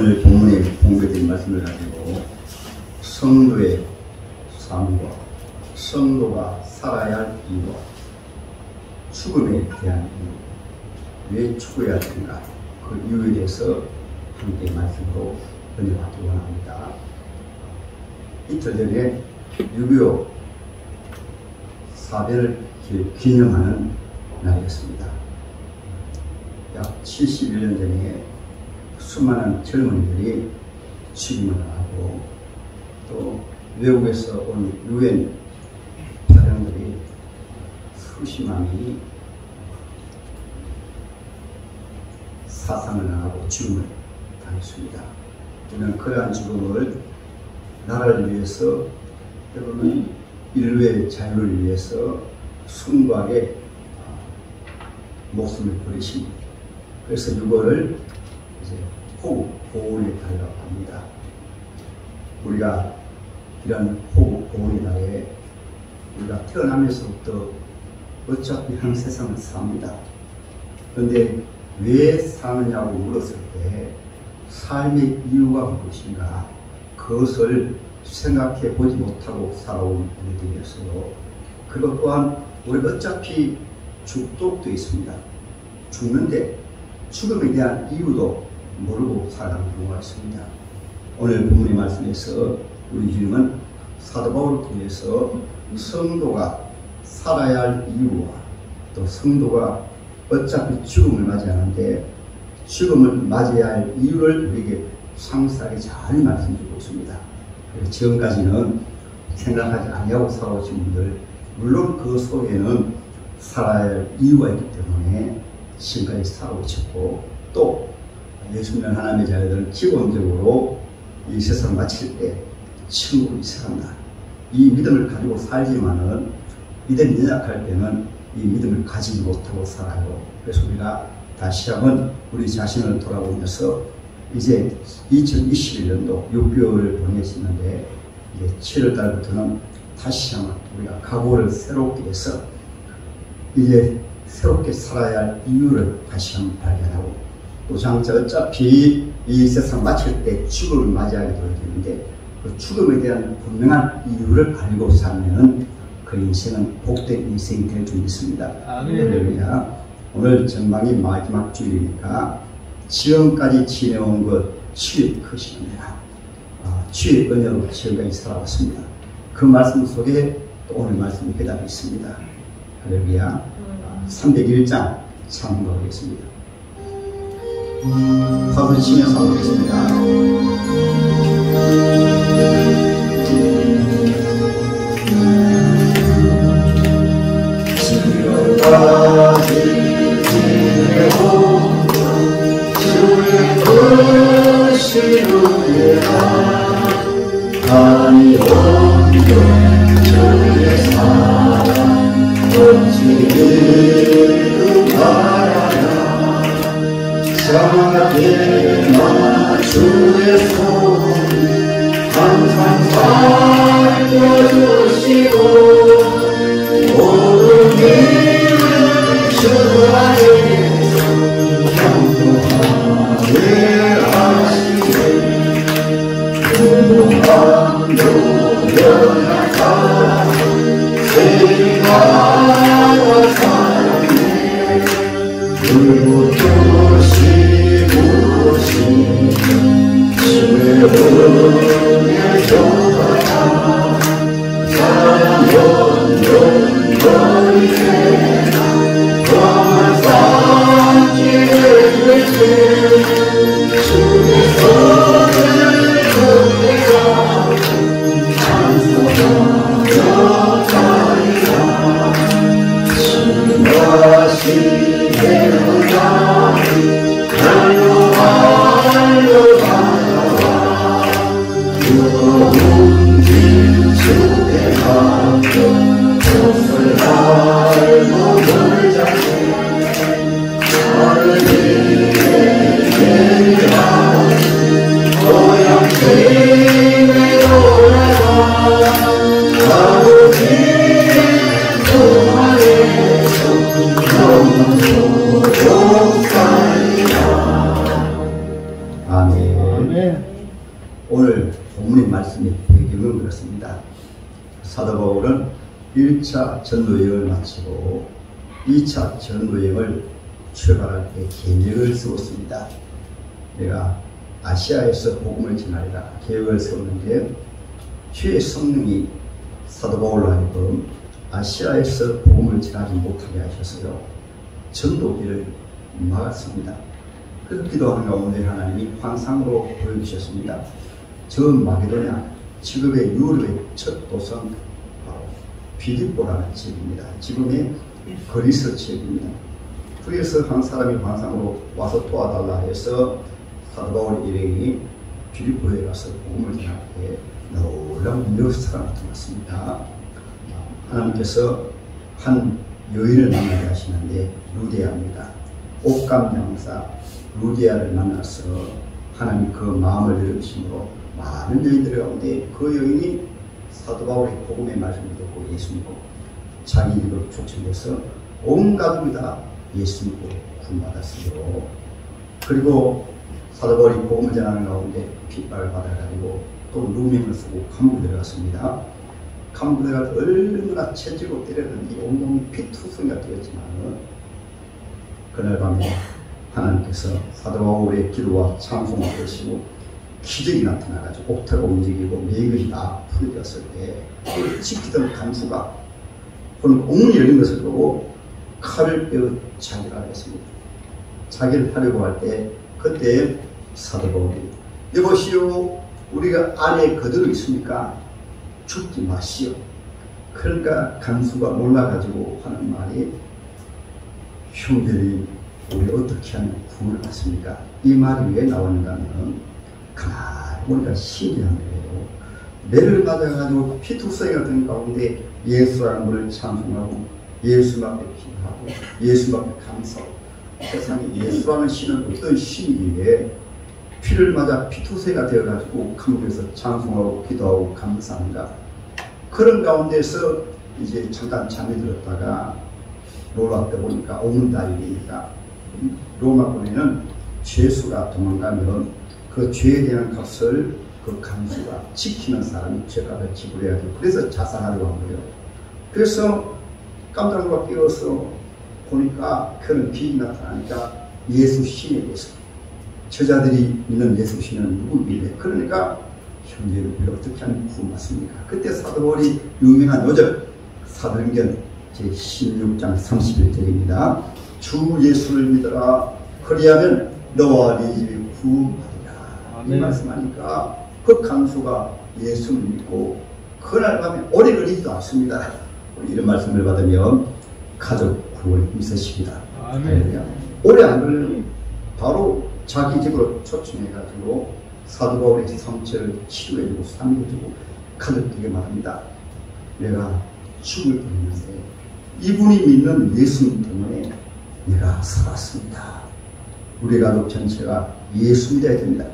오늘 본문에 공개된 말씀을 가지고 성도의 삶과 성도가 살아야 할 이유와 죽음에 대한 이유, 왜 죽어야 되는가, 그 이유에 대해서 함께 말씀으로 은혜받기 원합니다. 이틀 전에 6.25 사변을 기념하는 날이었습니다. 약 71년 전에 수많은 젊은이들이 죽임을 하고 또 외국에서 온 유엔 사령들이 수십만이 사상을 당하고 죽음을 당했습니다. 저는 그러한 죽음을 나라를 위해서, 때로는 인류의 자유를 위해서 숭고하게 목숨을 버리신, 그래서 이거를 이제 호국 보훈의 달이라고 합니다. 우리가 이런 호국 보훈의 달에 우리가 태어나면서부터 어차피 한 세상을 삽니다. 그런데 왜 사느냐고 물었을 때 삶의 이유가 무엇인가, 그것을 생각해 보지 못하고 살아온 우리들이었어요. 그것 또한 우리 어차피 죽도록 있습니다. 죽는데 죽음에 대한 이유도 모르고 살아가는 경우가 있습니다. 오늘 본문의 말씀에서 우리 주님은 사도 바울을 통해서 성도가 살아야 할 이유와 또 성도가 어차피 죽음을 맞이하는데 죽음을 맞이해야 할 이유를 우리에게 상세하게 잘 말씀해주고 있습니다. 지금까지는 생각하지 아니하고 살아오신 분들, 물론 그 속에는 살아야 할 이유가 있기 때문에 지금까지 살아오셨고, 또 예수 믿는 하나님의 자녀들은 기본적으로 이 세상을 마칠 때 천국을 이사한다, 이 믿음을 가지고 살지만은 믿음이 연약할 때는 이 믿음을 가지지 못하고 살아요. 그래서 우리가 다시 한번 우리 자신을 돌아보면서 이제 2021년도 6개월을 보내시는데 이제 7월 달부터는 다시 한번 우리가 각오를 새롭게 해서 이제 새롭게 살아야 할 이유를 다시 한번 발견하고, 또 장차 어차피 이 세상 마칠 때 죽음을 맞이하게 되는데 그 죽음에 대한 분명한 이유를 알고 살면 그 인생은 복된 인생이 될 줄 믿습니다. 할렐루야. 오늘 전방이 마지막 주일이니까 지금까지 지내온 것 주의 것입니다. 주의 은혜로 지금까지 살아왔습니다. 그 말씀 속에 또 오늘 말씀이 해답이 있습니다. 할렐루야. 301장 참고하겠습니다. 박수 치면서 하겠습니다. 지금까지 지내온 주의 것이로다. 아니 온전 주의 사랑 어찌 바라라. 생각해나 주의 손 항상 살펴주시고 모든 일을 주 안에서 경고하게 하시네. 무한도 연약한 세리가와 사랑해 불붙 부으신 주의 은혜 조각하 사랑 영원 거리에 광활 산지에 있을 주의 손을 걷기가 찬송하며 가리라. 주님하신 내 은혜 날로 달려가와 무거운 길 속에 가끔 옷을 알고 놀자세. 나를 위해 예리한 고향팀에 돌아가 아버지의 품 안에서 영원토록 살리라. 아멘. 오늘 본문의 말씀이 배경은 그렇습니다. 사도 바울은 1차 전도여행을 마치고 2차 전도여행을 출발할 때 계획을 세웠습니다. 내가 아시아에서 복음을 전하리라 계획을 세웠는데 주의 성령이 사도 바울로 하여금 아시아에서 복음을 전하지 못하게 하셔서요, 전도기를 막았습니다. 그래서 기도하는 가운데 하나님이 환상으로 보여주셨습니다. 저 마게도냐 지금의 유럽의 첫 도성 바로 빌립보라는 지역입니다. 지금의 그리스 지역입니다. 그래서 한 사람이 환상으로 와서 도와달라 해서 사도 바울 일행이 빌립보에 가서 복음을 전할 때 놀라운 몇 사람이 들어왔습니다. 하나님께서 한 여인을 만나게 하시는데 루디아입니다. 옷감 양사 루디아를 만나서 하나님 그 마음을 열으심으로 많은 여인들 가운데 그 여인이 사도 바울의 복음의 말씀을 듣고 예수 믿고 자기 집으로 초청돼서 온 가족이 다 예수 믿고 구원받았어요. 그리고 사도 바울이 복음을 전하는 가운데 핍박을 받아가지고 또 누명을 쓰고 감옥에 들어갔습니다. 감옥에 들어갈 때 얼마나 채찍으로 때렸는지 온몸이 피투성이가 되었지만 그날 밤에 하나님께서 사도 바울의 기도와 찬송을 하시고 기적이 나타나가지고 옥타가 움직이고 매일이 다 풀어졌을 때 그걸 지키던 간수가 그는 옥문이 열린 것을 보고 칼을 빼어 자기를 하였습니다. 자기를 하려고 할 때 그때 사도 바울이 여보시오 우리가 안에 그대로 있으니까 죽지 마시오. 그러니까 간수가 놀라가지고 하는 말이 형제들이 우리 어떻게 하면 구원을 받습니까? 이 말이 왜 나오는가 하면 가만히 보니까 신기한 거예요. 매를 맞아가지고 피투성이 같은 가운데 예수라는 분을 찬송하고 예수 앞에 기도하고 예수 앞에 감사하고 세상에 예수라는 신은 어떤 신이기에 피를 맞아 피투성이가 되어가지고 감옥에서 찬송하고 기도하고 감사한가. 그런 가운데서 이제 잠깐 잠이 들었다가 놀랍다 보니까 오문다이니까 로마권에는 죄수가 도망가면 그 죄에 대한 값을 그 간수가 지키는 사람이 죄값을 지불해야 돼요. 그래서 자살하려고 한 거예요. 그래서 깜짝 놀라 깨어서 보니까 그런 빛이 나타나니까 예수 신에 대해서 저자들이 믿는 예수 신은 누구 믿래? 그러니까 형제를 우리가 어떻게 하면 구원받습니까? 그때 사도 바울이 유명한 요절 사도행전 제16장 31절입니다. 주 예수를 믿어라. 그리하면 너와 네 집이 구원받으리라. 이 말씀하니까 그 간수가 예수를 믿고 그날 밤에 오래 걸리지도 않습니다. 이런 말씀을 받으면 가족 구원이 있으십니다. 오래 안 걸리면 바로 자기 집으로 초청해가지고 사도 바울의 상처를 치료해주고 상해주고 가족에게 말합니다. 내가 죽을 뻔했는데 이분이 믿는 예수님 때문에 내가 살았습니다. 우리 가족 전체가 예수 믿어야 됩니다.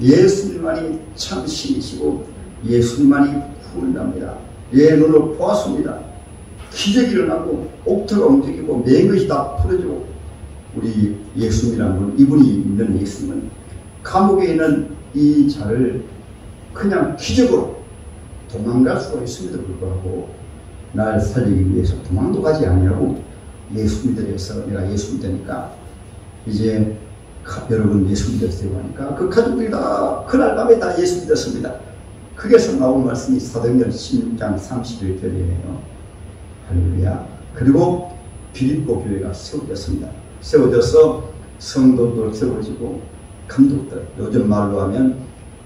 예수님만이 참 신이시고 예수님만이 구원합니다. 예 눈으로 보았습니다. 기적이 일어나고 옥토가 움직이고 매인 것이 다 풀어지고 우리 예수님이라는 분, 이분이 믿는 예수님은 감옥에 있는 이 자를 그냥 기적으로 도망갈 수가 있음에도 불구하고 날 살리기 위해서 도망도 가지 아니하고 예수 믿으래서 내가 예수 믿으니까 이제 여러분 예수 믿었어요 하니까 그 가족들이 다 그날 밤에 다 예수 믿었습니다. 거기에서 나온 말씀이 사도행전 16장 31절이에요. 할렐루야. 그리고 빌립보 교회가 세워졌습니다. 세워져서 성도도 세워지고 감독들, 요즘 말로 하면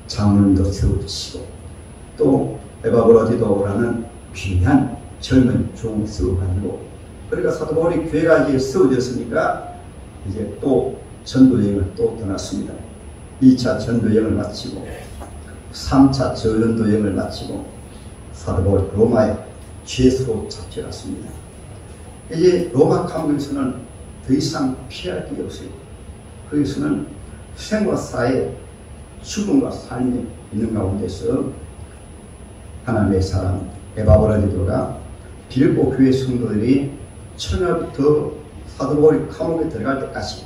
장로님도 세워지시고 또 에바브라디도라는 귀한 젊은 종 세워가지고 그러니까 사도 바울이 교회가 이제 세워졌으니까 이제 또 전도여행을 또 떠났습니다. 2차 전도여행을 마치고 3차 전도여행을 마치고 사도 바울 로마에 죄수로 잡혀갔습니다. 이제 로마 감옥에서는 더 이상 피할 게 없어요. 거기서는 생과 사의 죽음과 삶이 있는 가운데서 하나님의 사람 에바브라디도가 빌립보 교회 성도들이 처녀부터 사도 바울이 감옥에 들어갈 때까지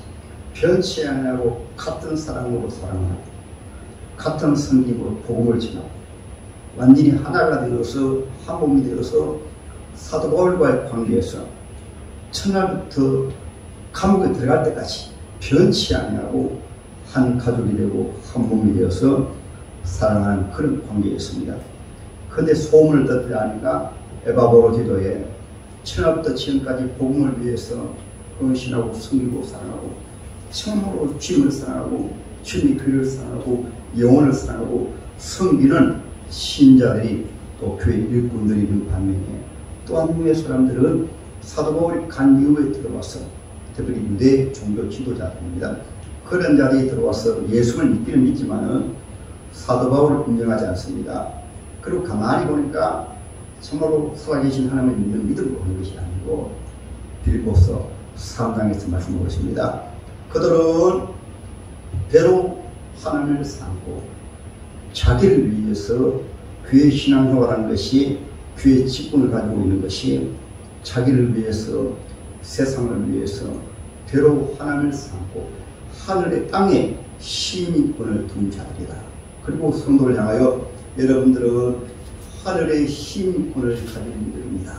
변치 않냐고 같은 사랑으로 사랑하고 같은 성김으로 복음을 전하고 완전히 하나가 되어서 한 몸이 되어서 사도 바울과의 관계에서 첫날부터 감옥에 들어갈 때까지 변치 아니하고 한 가족이 되고 한 몸이 되어서 사랑하는 그런 관계였습니다. 그런데 소문을 듣지 않으니까 에바브로 디도에 첫날부터 지금까지 복음을 위해서 헌신하고 섬기고 사랑하고 참으로 주님을 사랑하고 주님의 교회를 사랑하고 영혼을 사랑하고 섬기는 신자들이 또 교회 일꾼들이 있는 반면에 또 한 명의 사람들은 사도 바울이 간 이후에 들어와서 특별히 유대 종교 지도자들입니다. 그런 자들이 들어와서 예수를 믿기는 믿지만은 사도 바울을 인정하지 않습니다. 그리고 가만히 보니까 참으로 살아계신 하나님을 믿는 믿음으로 하는 것이 아니고 빌립보서 3장에서 말씀하고 있습니다. 그들은 배로 하나님을 삼고 자기를 위해서 교회 신앙생활하는 것이 교회 직분을 가지고 있는 것이 자기를 위해서 세상을 위해서 배로 하나님을 삼고 하늘의 땅에 시민권을 둔 자들이다. 그리고 성도를 향하여 여러분들은 하늘의 시민권을 가진 분들입니다.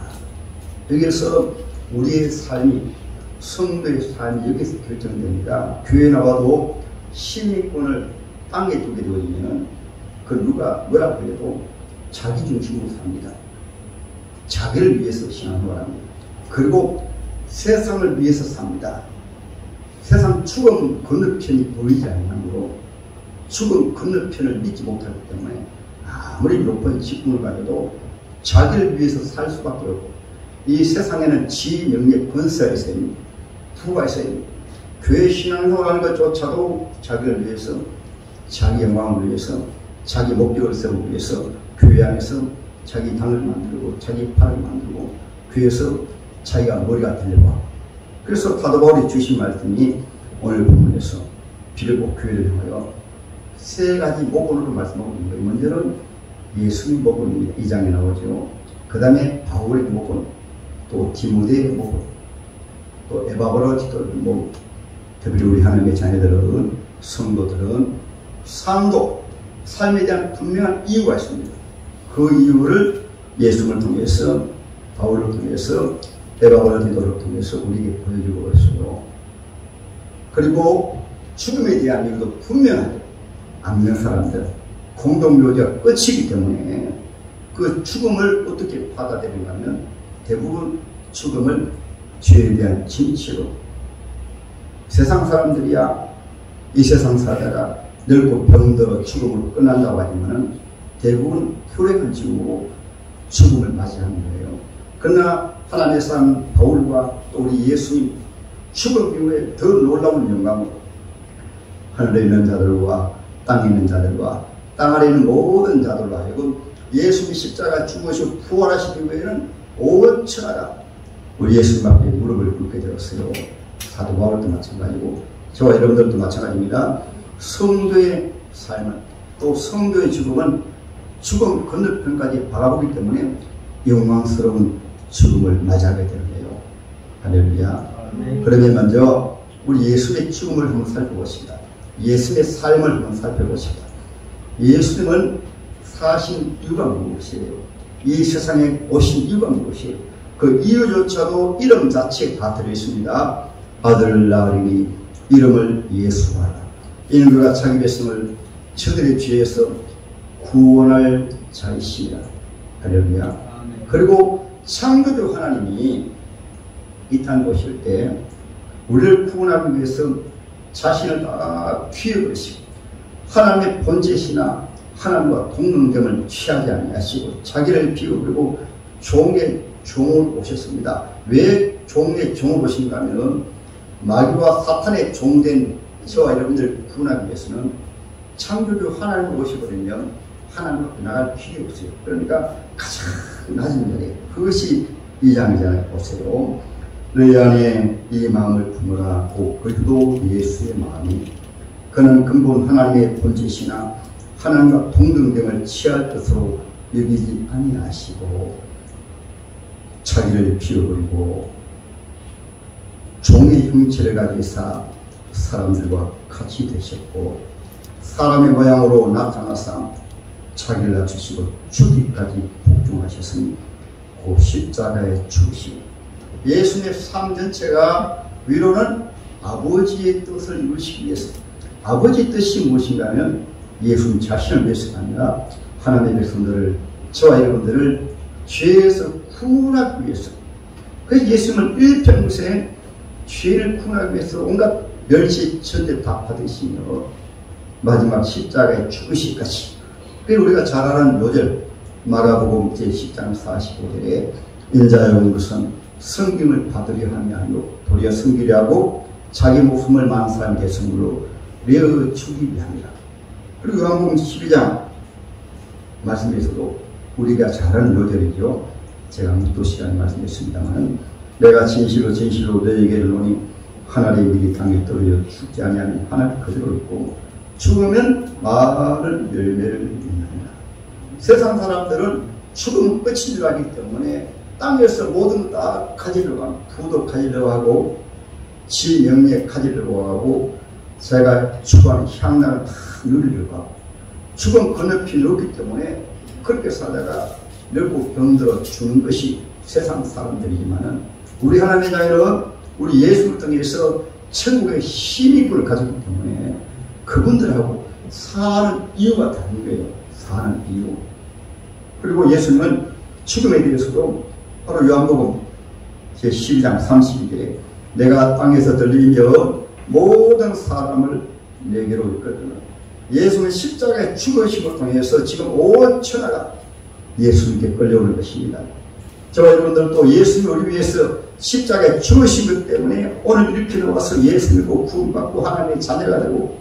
여기서 우리의 삶이 성도의 삶이 여기서 결정됩니다. 교회 나와도 시민권을 땅에 두게 되어지면 그 누가 뭐라고 해도 자기 중심으로 삽니다. 자기를 위해서 신앙생활을 합니다. 그리고 세상을 위해서 삽니다. 세상 죽음 건너편이 보이지 않으므로 죽음 건너편을 믿지 못하기 때문에 아무리 높은 직분을 가져도 자기를 위해서 살 수밖에 없고 이 세상에는 지, 명예, 권세가 있어야 됩니다. 부가 있어야 됩니다. 교회 신앙생활하는 것조차도 자기를 위해서 자기 영광을 위해서 자기 목적을 세우기 위해서 교회 안에서 자기 당을 만들고 자기 팔을 만들고 교회에서 자기가 머리가 되려고. 그래서 사도 바울이 주신 말씀이 오늘 본문에서 빌립보 교회를 향하여 세 가지 모본으로 말씀하고 있는 거예요. 먼저는 예수의 모본입니다. 2장에 나오죠. 그 다음에 바울의 모본, 또 디모데의 모본, 또 에바브로 디도의 모본. 특별히 우리 하나님의 자녀들은 성도들은 삶에 대한 분명한 이유가 있습니다. 그 이유를 예수를 통해서 바울을 통해서 에바브로 디도를 통해서 우리에게 보여주고 있어요. 그리고 죽음에 대한 이유도 분명하죠. 악명 사람들 공동묘지가 끝이기 때문에 그 죽음을 어떻게 받아들이는가 하면 대부분 죽음을 죄에 대한 진치로 세상 사람들이야 이 세상 살다가 늙고 병들어 죽음으로 끝난다고 하지만은 대부분 혈액을 지우고 죽음을 맞이하는 거예요. 그러나 하나님의 사람 바울과 또 우리 예수님 죽음 이후에 더 놀라운 영광으로 하늘에 있는 자들과 땅에 있는 자들과 땅 아래 있는 모든 자들로 하여금 예수님이 십자가 죽으시고 부활하시기 위해는 온 천하가 우리 예수님 앞에 무릎을 꿇게 되었어요. 사도 바울도 마찬가지고 저와 여러분들도 마찬가지입니다. 성도의 삶은 또 성도의 죽음은 죽음 건너편까지 바라보기 때문에 영광스러운 죽음을 맞이하게 되는 거예요. 할렐루야. 그러면 먼저 우리 예수의 죽음을 한번 살펴보십니다. 예수의 삶을 한번 살펴보십니다. 예수님은 사신 이유가 무엇이에요? 이 세상에 오신 이유가 무엇이에요? 그 이유조차도 이름 자체에 다 들어있습니다. 아들을 낳으리니 이름을 예수하라. 이는 그가 자기 백성을 저들의 죄에서 구원할 자이시라. 할렐루야. 그리고 창조주 하나님이 이 땅에 오실 때 우리를 구원하기 위해서 자신을 다 튀어버리시고 하나님의 본체시나 하나님과 동등됨을 취하지 아니하시고 자기를 비워버리고 종의 종을 오셨습니다. 왜 종의 종을 오신가 하면 마귀와 사탄의 종된 저와 여러분들 구원하기 위해서는 창조주 하나님을 오시거든요. 하나님 앞에 나갈 필요 없어요. 그러니까 가장 낮은 자리에 그것이 2장이잖아요. 보세요. 너희 안에 이 마음을 품으라. 그리고 예수의 마음이 그는 근본 하나님의 본체시나 하나님과 동등됨을 취할 것으로 여기지 아니하시고 자기를 비워버리고 종의 형체를 가지사 사람들과 같이 되셨고 사람의 모양으로 나타나사 자기를 낮추시고 죽기까지 복종하셨으니 그 십자가의 죽으심. 예수님의 삶 전체가 위로는 아버지의 뜻을 이루시기 위해서. 아버지의 뜻이 무엇인가 하면 예수님 자신을 위해서가 아니라 하나님의 백성들을, 저와 여러분들을 죄에서 구원하기 위해서. 그래서 예수님은 일평생 죄를 구원하기 위해서 온갖 멸시 천대 다 받으시며 마지막 십자가의 죽으시기까지. 그리고 우리가 잘 아는 요절 마가복음 제10장 45절에 인자여 온 것은 성김을 받으려 함이 아니요 도리어 섬기려 하고 자기 목숨을 많은 사람의 대성물로 내어 주기 위함이라. 그리고 요한복음 12장 말씀에서도 우리가 잘 아는 요절이죠. 제가 또 시간에 말씀드렸습니다만 내가 진실로 진실로 너에게 이르노니 하늘의 미리 땅에 떨어져 죽지 아니하면 하늘 그대로 있고 죽으면 많은 열매를 맺느니라. 세상 사람들은 죽으면 끝인 줄 알기 때문에 땅에서 모든 것 다 가지려고 하고 부도 가지려고 하고 지 명예 가지려고 하고 제가 추구하는 향락을 다 누리려고 하고 죽음 건너편이 없기 때문에 그렇게 살다가 결국 병들어 죽는 것이 세상 사람들이지만은 우리 하나님의 자녀는 우리 예수를 통해서 천국의 힘입을 가졌기 때문에 그분들하고 사는 이유가 다른 거예요. 사는 이유. 그리고 예수님은 죽음에 대해서도 바로 요한복음 제12장 32절에 내가 땅에서 들리며 모든 사람을 내게로 이끌거든. 예수는 십자가의 죽으심을 통해서 지금 온 천하가 예수님께 끌려오는 것입니다. 저와 여러분들도 예수님이 우리 위해서 십자가에 죽으신 것 때문에 오늘 이렇게 나와서 예수 믿고 구원받고 하나님의 자녀가 되고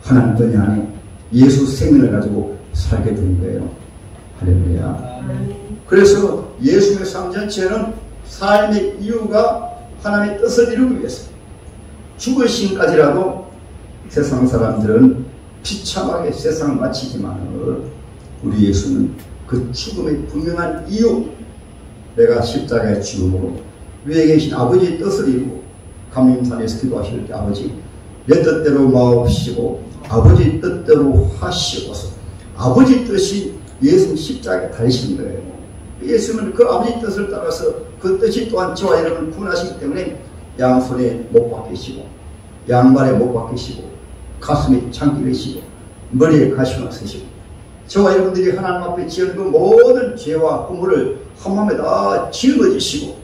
하나님 은혜 안에 예수 생명을 가지고 살게 된 거예요. 할렐루야. 그래서 예수님의 삶 전체는 삶의 이유가 하나님의 뜻을 이루기 위해서 죽으심까지라도 세상 사람들은 비참하게 세상을 마치지만 우리 예수는 그 죽음의 분명한 이유, 내가 십자가의 죽음으로 위에 계신 아버지의 뜻을 이루고 감림산에서 기도하실 때 아버지 내 뜻대로 마옵시고 아버지 뜻대로 하시고서 아버지 뜻이 예수 십자가에 달리신 거예요. 예수는 그 아버지 뜻을 따라서 그 뜻이 또한 저와 여러분을 구원하시기 때문에 양손에 못 박히시고 양발에 못 박히시고 가슴에 창기를 시고 머리에 가시가 쓰시고 저와 여러분들이 하나님 앞에 지은 그 모든 죄와 허물을 한마음에 다 짊어지시고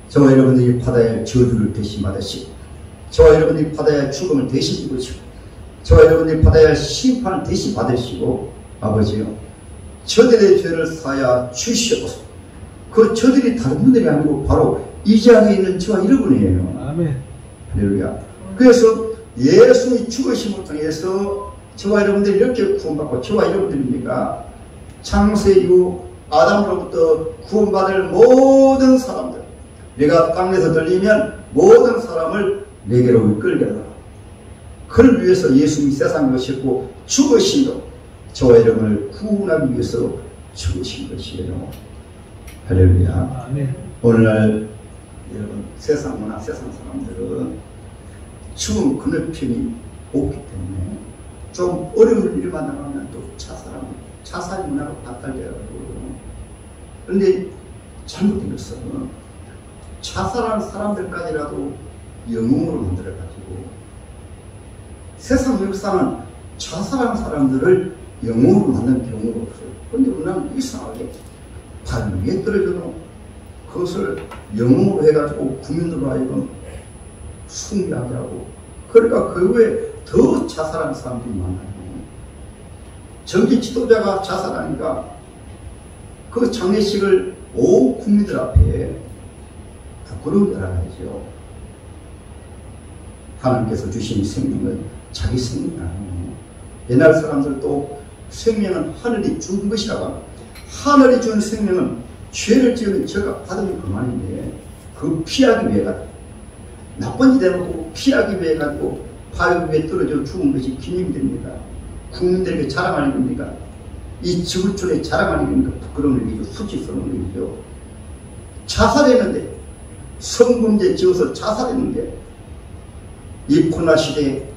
저와 여러분들이 받아야 할 저주를 대신 받으시고 저와 여러분들이 받아야 할 죽음을 대신 입으시고 저와 여러분들이 받아야 할 심판을 대신 받으시고 아버지요 저들의 죄를 사야 주시옵소서. 그 저들이 다른 분들이 아니고 바로 이 자리에 있는 저와 여러분이에요. 아멘. 할렐루야. 그래서 예수의 죽으심을 통해서 저와 여러분들이 이렇게 구원받고 저와 여러분들입니까? 창세 이후 아담으로부터 구원받을 모든 사람들 내가 땅에서 들리면 모든 사람을 내게로 이끌게 하라. 그를 위해서 예수님이 세상에 오셨고 죽으심도 저와 여러분을 구원하기 위해서 죽으신 것이에요. 할렐루야. 아멘. 오늘날 여러분 세상 문화 세상 사람들은 죽음 건너편이 없기 때문에 좀 어려운 일만 나가면 또 자살 문화로 바탈되어가지고 그런데 잘못된 것은 자살하는 사람들까지라도 영웅으로 만들어가지고 세상 역사는 자살하는 사람들을 영웅으로 만든 경우가 없어요. 그런데 우리는 이상하게 발 위에 떨어져도 그것을 영웅으로 해가지고 국민으로 하여금 숭배하게 하고 그러니까 그 후에 더 자살하는 사람들이 많아요. 정치 지도자가 자살하니까 그 장례식을 온 국민들 앞에 부끄러운 따라가야죠. 하나님께서 주신 생명은 자기 생명이 아니에요. 옛날 사람들도 생명은 하늘이 준 것이라고 합니다. 하늘이 준 생명은 죄를 지으면 저가 받으면 그만인데 그 피하기 위해 가지고 나쁜 짓 해놓고 피하기 위해 가지고 바위 위에 떨어져 죽은 것이 기념됩니다. 국민들에게 자랑하는 겁니까? 이 지구촌에 자랑하는 겁니까? 부끄러운 일이죠. 수치스러운 일이죠. 자살했는데 성범죄 지어서 자살했는데 이 코로나 시대에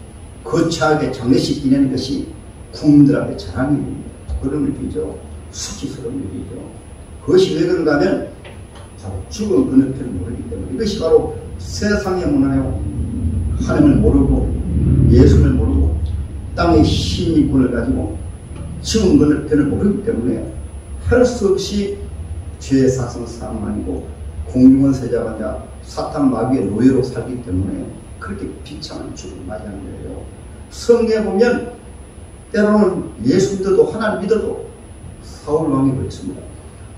거창하게 장례식 지내는 것이 국민들한테 자랑이 일입니다. 그런 일이죠. 수치스러운 일이죠. 그것이 왜 그런가 하면 바로 죽은 건너편을 모르기 때문에 이것이 바로 세상의 문화요. 하나님을 모르고 예수를 모르고 땅의 힘이권을 가지고 죽은 건너편을 모르기 때문에 할 수 없이 죄의 사성 사망이고 공중원 세자가 사탄 마귀의 노예로 살기 때문에 그렇게 비참한 죽음을 맞이하는 거예요. 성경에 보면 때로는 예수 믿어도 하나님 믿어도 사울 왕이 그렇습니다.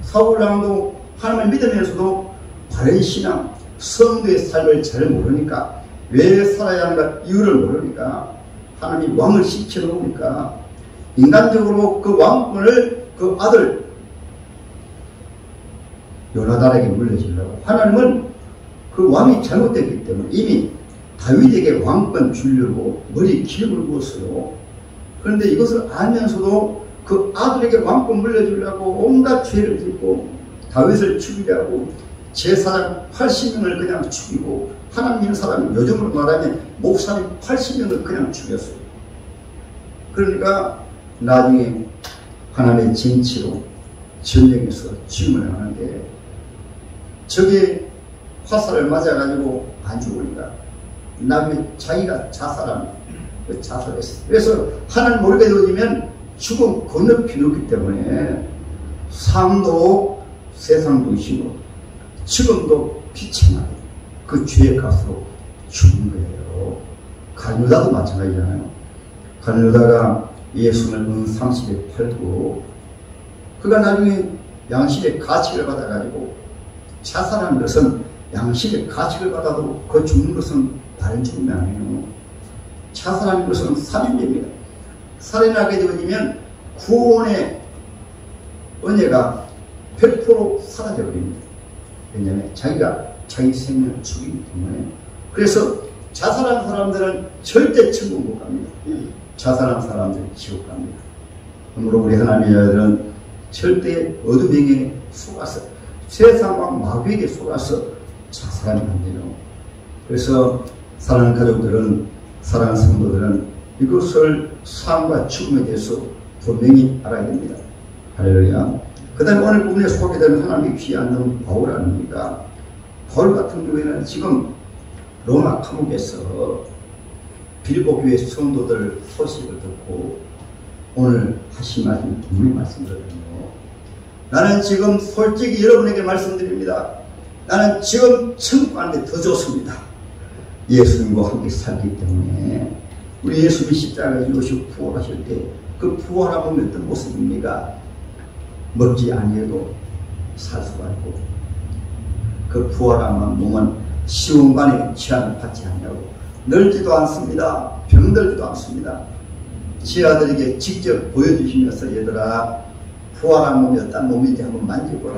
사울 왕도 하나님을 믿으면서도 바른 신앙, 성도의 삶을 잘 모르니까 왜 살아야 하는가 이유를 모르니까 하나님이 왕을 시켜놓으니까 인간적으로 그 왕권을 그 아들 요나단에게 물려주려고 하나님은 그 왕이 잘못됐기 때문에 이미 다윗에게 왕권 주려고 머리에 기름을 부었어요. 그런데 이것을 알면서도 그 아들에게 왕권 물려주려고 온갖 죄를 짓고 다윗을 죽이려고 제사장 80명을 그냥 죽이고 하나님 믿는 사람이 요즘으로 말하면 목사님 80명을 그냥 죽였어요. 그러니까 나중에 하나님의 징치로 전쟁에서 죽음을 하는데 저게 화살을 맞아가지고 안 죽으니까 나중에 자기가 자살했어요. 그래서 하나님 모르게 되어지면 죽음 건너편이 없기 때문에 삶도 세상도 의심으로 지금도 비참하게 그 죄의 값으로 죽은 거예요. 갈무다도 마찬가지잖아요. 갈무다가 예수를 은 30에 팔고 그가 나중에 양심의 가책을 받아가지고 자살하는 것은 양심의 가책을 받아도 그 죽는 것은 다른 죽음이 아니에요. 자살하는 것은 살인죄입니다. 살인하게 되어지면 구원의 은혜가 100% 사라져버립니다. 왜냐하면 자기가 자기 생명을 죽이기 때문에. 그래서 자살한 사람들은 절대 천국 못 갑니다. 자살한 사람들은 지옥 갑니다. 그러므로 우리 하나님의 아들은 절대 어둠행에 속아서 세상과 마귀에게 속아서 자살하면 안 돼요. 그래서 사랑하는 가족들은, 사랑하는 성도들은 이것을 삶과 죽음에 대해서 분명히 알아야 됩니다. 할렐루야. 그 다음에 오늘 본문에 소개되는 하나님의 귀한 놈 바울 아닙니까? 바울 같은 경우에는 지금 로마 감옥에서 빌보 교회 성도들 소식을 듣고 오늘 하신 말씀, 분명히 말씀드렸거든요. 나는 지금 솔직히 여러분에게 말씀드립니다. 나는 지금 천국 가는데 더 좋습니다. 예수님과 함께 살기 때문에. 우리 예수님이 십자가에 죽으시고 부활하실 때 그 부활하면 어떤 모습입니까? 먹지 아니해도 살 수가 있고 그 부활한 몸은 시온간에 취한을 받지 않냐고 늙지도 않습니다. 병들지도 않습니다. 제 아들에게 직접 보여주시면서 얘들아 부활한 몸이 어떤 몸인지 한번 만져보라.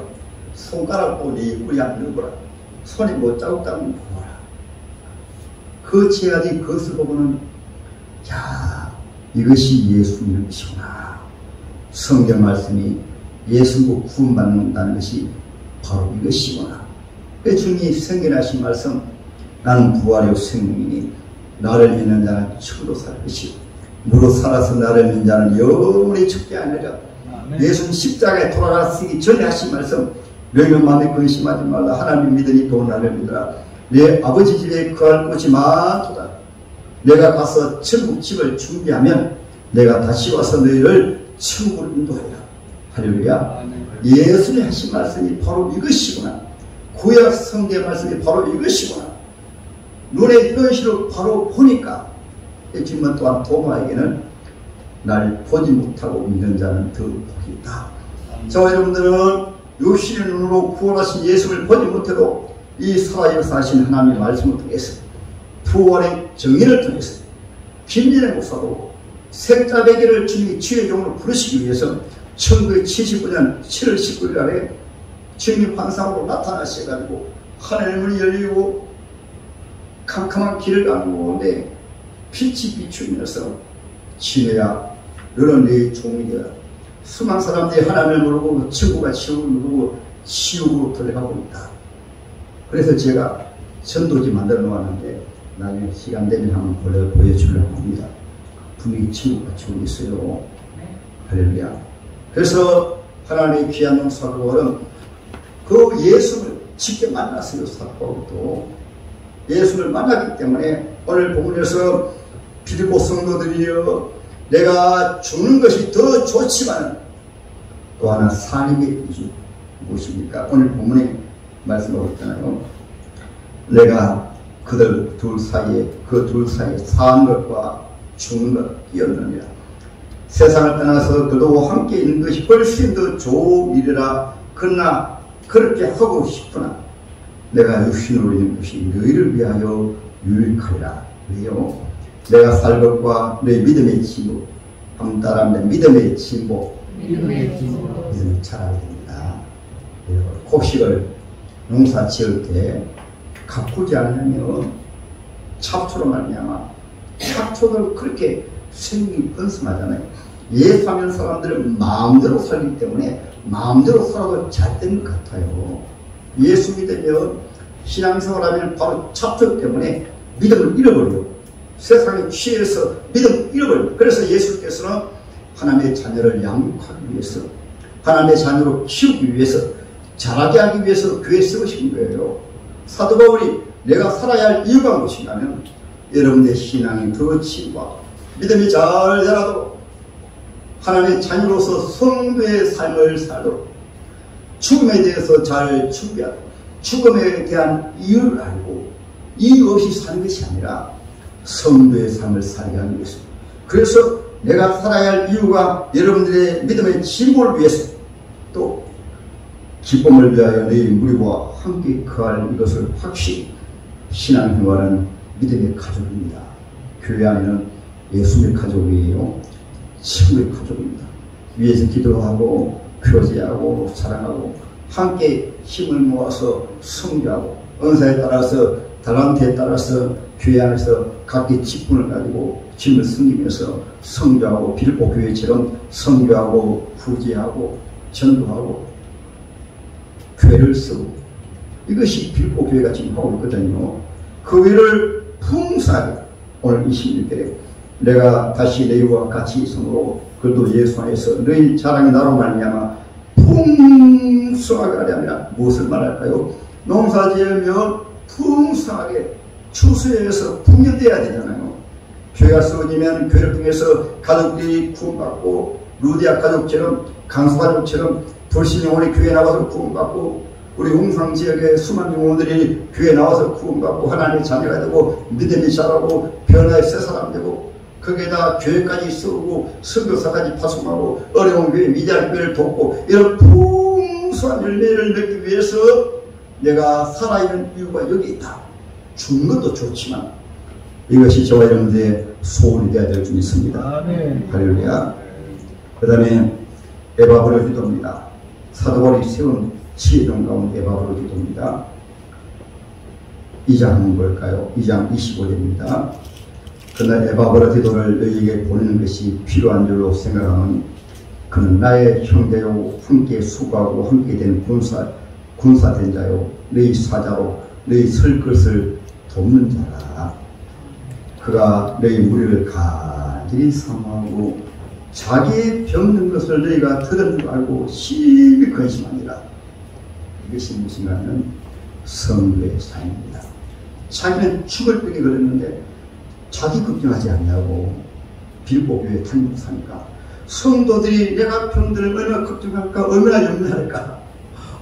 손가락도 네 입구리 안 넣어보라. 손이 뭐 자국 닦는 거 보라. 그 제 아들이 그것을 보고는 야 이것이 예수님의 것이구나. 성경 말씀이 예수로 구원받는다는 것이 바로 이것이구나. 주님이 생겨나신 말씀 나는 부활의 생명이니 나를 믿는 자는 죽어도 살 것이고 무릇 살아서 나를 믿는 자는 영원히 죽지 않으리라. 예수님 십자가에 돌아가시기 전에 하신 말씀 너희는 마음에 근심하지 말라. 하나님 믿으니 또 나를 믿으라. 내 아버지 집에 거할 곳이 많도다. 내가 가서 천국 집을 준비하면 내가 다시 와서 너희를 천국으로 인도하리라. 할렐루야. 예수님이 하신 말씀이 바로 이것이구나. 구약 성경의 말씀이 바로 이것이구나. 눈에 현실을 바로 보니까 지금 또한 도마에게는 날 보지 못하고 믿는 자는 더 복이 있다. 저와 여러분들은 육신의 눈으로 구원하신 예수를 보지 못해도 이 살아역사하신 하나님의 말씀을 통해서 부활의 정의를 통해서 김진애 목사도 색자배기를 주님이 주의 종으로 부르시기 위해서 1979년 7월 19일 날에 주님이 환상으로 나타나셔가지고 하늘문이 열리고 캄캄한 길을 가는 가운데 빛이 비추면서 진해야 너는 내 종이 되라. 수많은 사람들이 하나님을 모르고 천국과 지옥을 모르고 지옥으로 들어가고 있다. 그래서 제가 전도지 만들어 놓았는데 나중에 시간 되면 한번 보여주려고 합니다. 분위기 친구같이 있어요. 할렐루야. 그래서 하나님의 귀한 놈 사도 바울은 그 예수를 직접 만났어요. 사도 바울도 예수를 만났기 때문에 오늘 본문에서 빌립보 성도들이여 내가 죽는 것이 더 좋지만 또 하나 삶의 이유 무엇입니까? 오늘 본문에 말씀하고 있잖아요. 내가 그들 둘 사이에 그 둘 사이에 사는 것과 죽는 것 끼었느니라. 세상을 떠나서 그도 함께 있는 것이 훨씬 더 좋은 일이라. 그러나 그렇게 하고 싶으나 내가 육신으로 있는 것이 너희를 위하여 유익하리라. 왜요? 내가 살 것과 너희 믿음의 진보 한번 따라합니다. 믿음의 진보. 믿음을 잘하게 됩니다. 곡식을 농사 지을 때 가꾸지 않으면 잡초로 말미암아 잡초들 그렇게 생명이 번성하잖아요. 예수하는 사람들은 마음대로 살기 때문에 마음대로 살아도 잘 되는 것 같아요. 예수 믿으면 신앙생활하면 바로 잡초 때문에 믿음을 잃어버려요. 세상에 취해서 믿음을 잃어버려요. 그래서 예수께서는 하나님의 자녀를 양육하기 위해서 하나님의 자녀로 키우기 위해서 자라게 하기 위해서 교회에 세우신 거예요. 사도 바울이 내가 살아야 할 이유가 무엇이냐면 여러분의 신앙이 더 진보하고 믿음이 잘 자라도록 하나님의 자녀로서 성도의 삶을 살도록 죽음에 대해서 잘 준비하고 죽음에 대한 이유를 알고 이유 없이 사는 것이 아니라 성도의 삶을 살게 하는 것입니다. 그래서 내가 살아야 할 이유가 여러분들의 믿음의 진보를 위해서 또 기쁨을 위하여 너희 무리와 함께 거할 이것을 확실히 신앙생활은 믿음의 가족입니다. 교회 안에는 예수의 가족이에요. 친구의 가족입니다. 위에서 기도하고 교제하고 사랑하고 함께 힘을 모아서 성교하고 은사에 따라서 달란트에 따라서 교회 안에서 각기 직분을 가지고 짐을 섬기면서 성교하고 빌립보 교회처럼 성교하고 후지하고 전도하고 교회를 세우고 이것이 빌립보 교회가 지금 하고 있거든요. 그 일을 풍성하게 오늘 26절에 내가 다시 너희와 같이 있으므로 그도 예수 안에서 너희 자랑이 나로 말미암아 풍성하게 하려면 무엇을 말할까요? 농사지으면 풍성하게 추수해서 풍년돼야 되잖아요. 교회가 세워지면 교회를 통해서 가족들이 구원받고 루디아 가족처럼 강수 가족처럼 불신 영혼이 교회에 나와서 구원받고 우리 홍상 지역의 수많은 영혼들이 교회에 나와서 구원받고 하나님의 자녀가 되고 믿음이 자라고 변화의 새 사람 되고 거기에다 교회까지 세우고 선교사까지 파송하고 어려운 교회 미디안 교회를 돕고 이런 풍성한 열매를 맺기 위해서 내가 살아있는 이유가 여기 있다. 죽는 것도 좋지만 이것이 저와 여러분들의 소원이 되어야 될 줄 믿습니다. 할렐루야. 그 다음에 에바브로 기도입니다. 사도 바울이 세운 지혜동 가운데 에바브로 기도입니다. 2장 한번 볼까요? 2장 25절입니다. 그날 에바브로 기도를 너희에게 보내는 것이 필요한 줄로 생각하면 그는 나의 형제요 함께 수고하고 함께 된 군사된 자요 너희 사자로 너희 설 것을 돕는 자라. 그가 너희 무리를 간절히 사모하고 자기의 병든 것을 너희가 들은 줄 알고 심히 근심하니라. 이것이 무슨가 하면 성도의 삶입니다. 자기는 죽을 병에 걸렸는데 자기 걱정하지 않냐고 빌립보 교회 탄육사니까 성도들이 내가 병들을 얼마나 걱정할까 얼마나 염려할까.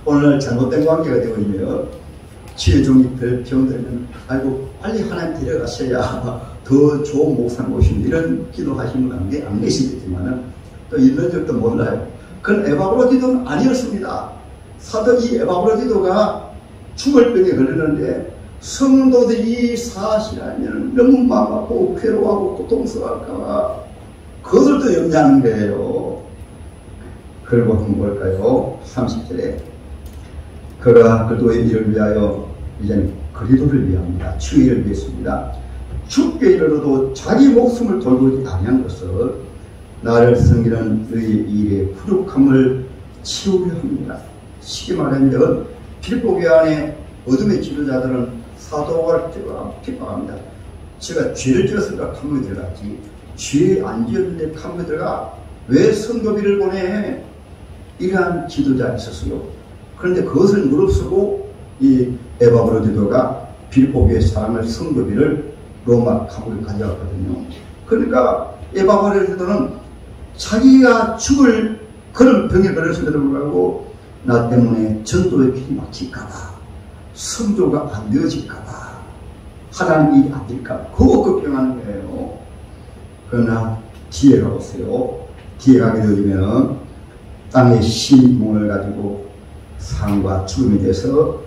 오늘날 잘못된 관계가 되고 있네요. 지혜종이 병들면 아이고 빨리 하나님 데려가셔야 더 좋은 목사님 오십니다. 이런 기도하시는 분 안 계시겠지만 또 이런 적도 몰라요. 그건 에바브로 기도는 아니었습니다. 사도 이 에바브로 기도가 죽을 병에 걸리는데 성도들이 사실 알면 너무 마음 아프고 괴로워하고 고통스러울까봐 그것을 또 염려하는 거예요. 그리고 본 걸까요? 30절에 그가 그도의 일을 위하여 이제는 그리도를 위합니다. 주의 일을 위했습니다. 죽게 이르러도 자기 목숨을 돌보지 아니한 것을 나를 섬기는 너희의 일의 부족함을 채우려 합니다. 쉽게 말하면 빌립보 교회 안에 어둠의 지도자들은 사도 바울을 핍박합니다. 제가 죄를 지었으니까 감옥에 들어갔지 죄 안 지었는데 감옥에 들어가. 왜 성도비를 보내? 이러한 지도자가 있었어요. 그런데 그것을 무릅쓰고 이 에바브로디도가 빌보교의 사람을 성도비를 로마 감옥에 가져갔거든요. 그러니까 에바브로디도는 자기가 죽을 그런 병에 걸렸음에도 불구하고 나 때문에 전도의 길이 막힐까봐, 성도가 안 되어질까봐, 하나님 일이 안 될까봐 그거 걱정하는 거예요. 그러나 뒤에가 오세요. 뒤에 가게 되면 땅의 신문을 가지고 삶과 죽음에 대해서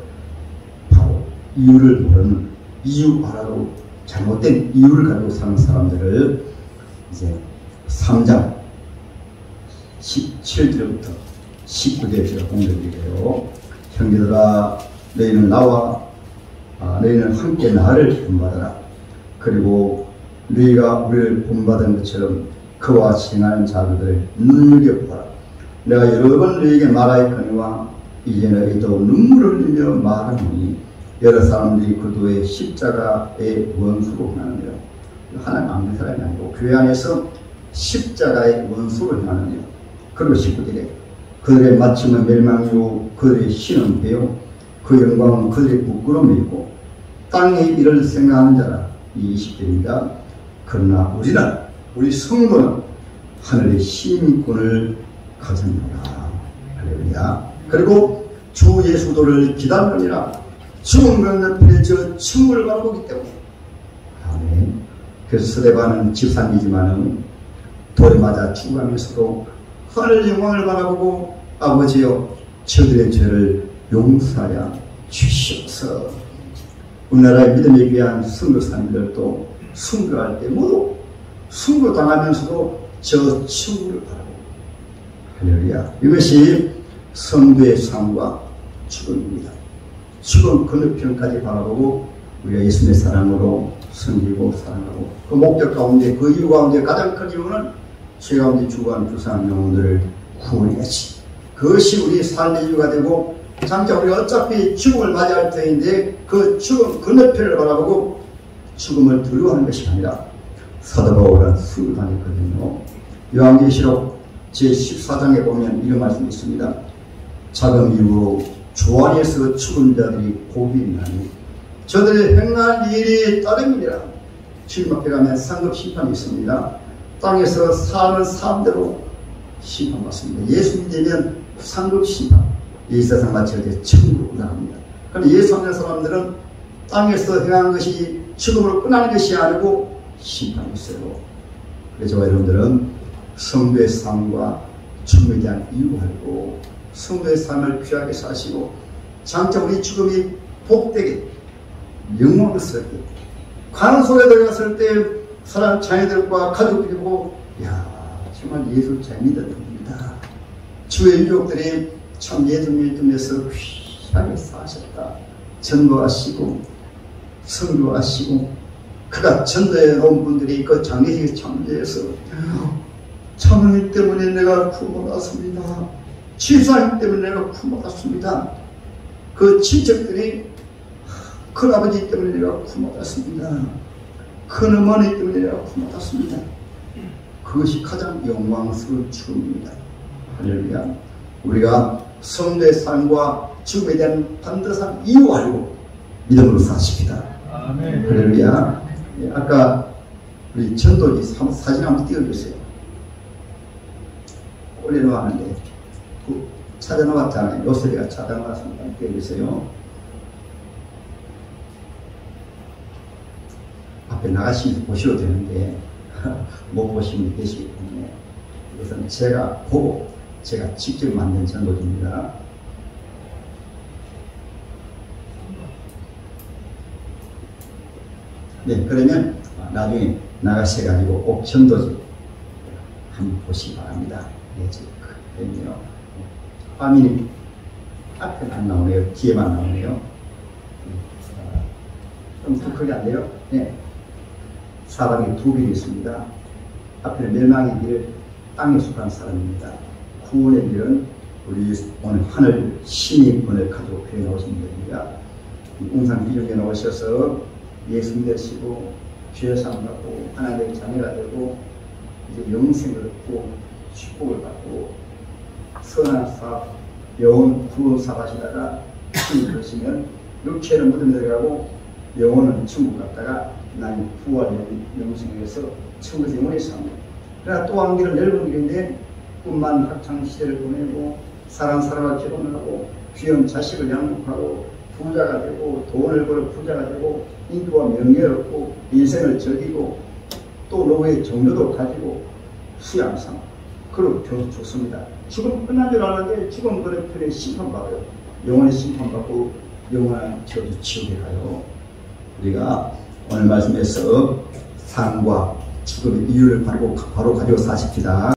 바로 이유를 모르는, 이유 알아도 잘못된 이유를 가지고 사는 사람들을 이제 3장 17절부터 19절에 제가 공개드리게요. 형제들아, 너희는 나와 너희는 함께 나를 본받아라. 그리고 너희가 우리를 본받은 것처럼 그와 행하는 자들을 눈여겨보라. 내가 여러 번 너희에게 말하였거니와 이제 너희도 눈물을 흘리며 말하노니 여러 사람들이 그도의 십자가의 원수로 행하느니라. 하나님 안 믿는 사람이 아니고 교회 안에서 십자가의 원수로 행하느니라. 그리고 19절에 그들의 마침은 멸망이요 그들의 신은 배요 그 영광은 그들의 부끄러움이고 땅의 일을 생각하는 자라. 이 20절입니다. 그러나 우리 성도는 하늘의 시민권을 가졌노라. 할렐루야. 그리고 주 예수도를 기다리느니라. 죽은 건너편에 저 층을 바라보기 때문에. 아멘. 그래서 스데반은 집사님이지만은 돌에 맞아 죽어가면서도 하늘 영광을 바라보고 아버지여 저들의 죄를 용서하여 주시옵소서. 우리나라의 믿음에 귀한 선교사님들도 순교할 때 모두 순교당하면서도 저 층을 바라보고. 할렐루야. 이것이 성도의 삶과 죽음입니다. 죽음 건너편까지 바라보고 우리가 예수님의 사랑으로 섬기고 사랑하고 그 목적 가운데, 그 이유 가운데 가장 큰 이유는 죄 가운데 죽어가는 불쌍한 영혼들을 구원해야지. 그것이 우리 삶의 이유가 되고, 장차 우리가 어차피 죽음을 맞이할 터인데 그 죽음 건너편을 바라보고 죽음을 두려워하는 것이 아니라 사도 바울은 순교당했거든요. 요한계시록 제14장에 보면 이런 말씀이 있습니다. 자금 이후로 주 안에서 죽은 자들이 복이 있나니 저들의 행할 일이 따름이니라. 주님 앞에 가면 상급 심판이 있습니다. 땅에서 사는 사람대로 심판받습니다. 예수 믿으면 상급 심판, 이 세상 마칠 때 천국으로 나갑니다. 그런데 예수 믿는 사람들은 땅에서 행한 것이 죽음으로 끝나는 것이 아니고 심판이 있어요. 그래서 여러분들은 성도의 삶과 죽음에 대한 이유를 알고 성도의 삶을 귀하게 사시고 장차 우리 죽음이 복되게 영광스럽게 가는 속에 들어갔을 때 사람 자녀들과 가족들이 보고, 야, 정말 예수 잘 믿었답니다. 주의 유족들이 참 예수님을 통해서 귀하게 사셨다. 전도하시고 선교하시고 그가 전도해 놓은 분들이 그 장례식에 참여해서 참으님 때문에 내가 구원받았습니다. 집사님 때문에 내가 구원받았습니다. 그 친척들이 큰 아버지 때문에 내가 구원받았습니다. 큰 어머니 때문에 내가 구원받았습니다. 그것이 가장 영광스러운 죽음입니다. 할렐루야. 우리가 성도의 삶과 죽음에 대한 반드시한 이유 알고 믿음으로 사십니다. 아멘. 할렐루야. 아까 우리 전도지 사진 한번 띄워주세요. 올려놓았는데 찾아놓았잖아요. 요셉이가 찾아놓았습니다. 띄워주세요. 앞에 나가시면서 보셔도 되는데 못 보시는 분 계시기 때문에 이것은 제가 보고 제가 직접 만든 전도지입니다. 네, 그러면 나중에 나가셔가지고 꼭 전도지 한번 보시기 바랍니다. 네, 지금 화면이 앞에는 안 나오네요. 뒤에만 나오네요. 좀 더 크게 안 돼요? 네. 사람이 두 길이 있습니다. 앞에는 멸망의 길, 땅에 속한 사람입니다. 구원의 길은 우리 오늘 하늘 시민권을 가지고 교회 나오신 분입니다. 웅산 비전에 나오셔서 예수 믿으시고 죄 사함받고 하나님의 자녀가 되고 이제 영생을 얻고 축복을 받고 선한 사, 영혼 구원 사가시다가 죽음을 그러시면 육체는 무덤에 들어가고 영혼은 천국 갔다가 나는 부활된 영생에서 천국에서 영원히 삽니다. 그러나 또 한 길은 넓은 길인데 꿈만 학창 시절을 보내고 사랑과 결혼을 하고 귀한 자식을 양육하고 부자가 되고 돈을 벌어 부자가 되고 인기와 명예를 얻고 인생을 즐기고 또 노후의 정도도 가지고 수양상 그렇게 좋습니다. 죽음 끝난 줄 알았는데 죽음 그릇편에 심판받아요. 영원히 심판받고 영원한 저주 지옥에 가요. 우리가 오늘 말씀에서 삶과 죽음의 이유를 바로 가지고 사십시다.